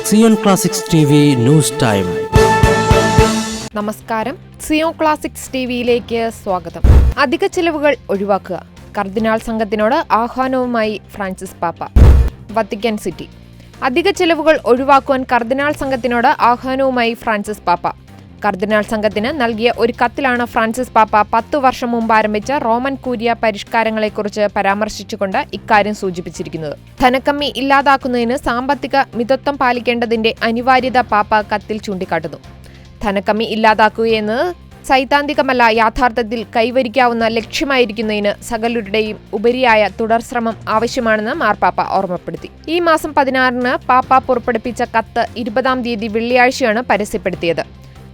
Zion classics TV news time. നമസ്കാരം, Zion classics ടിവിയിലേക്ക് സ്വാഗതം. അധിക ചിലവുകൾ ഒഴിവാക്കുക, കർദിനാൾ സംഘത്തിനോട് ആഹ്വാനവുമായി ഫ്രാൻസിസ് പാപ്പ. Vatican City. അധിക ചിലവുകൾ ഒഴിവാക്കുവാൻ കർദിനാൾ സംഘത്തിനോട് ആഹ്വാനവുമായി ഫ്രാൻസിസ് പാപ്പ. കർദിനാൾ സംഘത്തിന് നൽകിയ ഒരു കത്തിലാണ് ഫ്രാൻസിസ് പാപ്പ 10 വർഷം മുമ്പ് ആരംഭിച്ച റോമൻ കൂരിയ പരിഷ്കാരങ്ങളെക്കുറിച്ച് പരാമർശിച്ചുകൊണ്ട് ഇക്കാര്യം സൂചിപ്പിച്ചിരിക്കുന്നത്. ധനക്കമ്മി ഇല്ലാതാക്കുന്നതിന് സാമ്പത്തിക മിതത്വം പാലിക്കേണ്ടതിന്റെ അനിവാര്യത പാപ്പ കത്തിൽ ചൂണ്ടിക്കാട്ടുന്നു. ധനക്കമ്മി ഇല്ലാതാക്കുകയെന്നത് സൈദ്ധാന്തികമല്ല, യാഥാർത്ഥ്യത്തിൽ കൈവരിക്കാവുന്ന ലക്ഷ്യമായിരിക്കുന്നതിന് സകലരുടെയും ഉപരിയായ തുടർശ്രമം ആവശ്യമാണെന്ന് മാർപ്പാപ്പ ഓർമ്മപ്പെടുത്തി. ഈ മാസം 16-ന് പാപ്പ പുറപ്പെടുപ്പിച്ച കത്ത് 20-ാം തീയതി വെള്ളിയാഴ്ചയാണ് പരസ്യപ്പെടുത്തിയത്.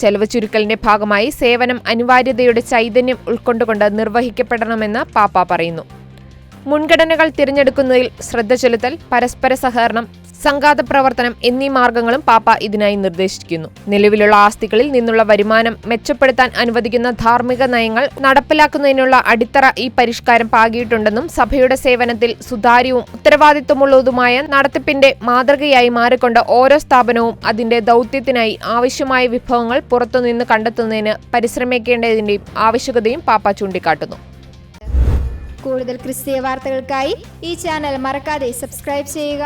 ചെലവ് ചുരുക്കലിന്റെ ഭാഗമായി സേവനം അനിവാര്യതയുടെ ചൈതന്യം ഉൾക്കൊണ്ടുകൊണ്ട് നിർവഹിക്കപ്പെടണമെന്ന് പാപ്പ പറയുന്നു. മുൻഗണനകൾ തിരഞ്ഞെടുക്കുന്നതിൽ ശ്രദ്ധ ചെലുത്തൽ, പരസ്പര സഹകരണം, സംഘാത പ്രവർത്തനം എന്നീ മാർഗങ്ങളും പാപ്പ ഇതിനായി നിർദ്ദേശിക്കുന്നു. നിലവിലുള്ള ആസ്തികളിൽ നിന്നുള്ള വരുമാനം മെച്ചപ്പെടുത്താൻ അനുവദിക്കുന്ന ധാർമ്മിക നയങ്ങൾ നടപ്പിലാക്കുന്നതിനുള്ള അടിത്തറ ഈ പരിഷ്കാരം പാകിയിട്ടുണ്ടെന്നും സഭയുടെ സേവനത്തിൽ സുതാര്യവും ഉത്തരവാദിത്വമുള്ളതുമായ നടത്തിപ്പിന്റെ മാതൃകയായി മാറിക്കൊണ്ട് ഓരോ സ്ഥാപനവും അതിന്റെ ദൗത്യത്തിനായി ആവശ്യമായ വിഭവങ്ങൾ പുറത്തുനിന്ന് കണ്ടെത്തുന്നതിന് പരിശ്രമിക്കേണ്ടതിന്റെയും ആവശ്യകതയും പാപ്പ ചൂണ്ടിക്കാട്ടുന്നു. കൂടുതൽ ക്രിസ്തീയ വാർത്തകൾക്കായി ഈ ചാനൽ മറക്കാതെ സബ്സ്ക്രൈബ് ചെയ്യുക.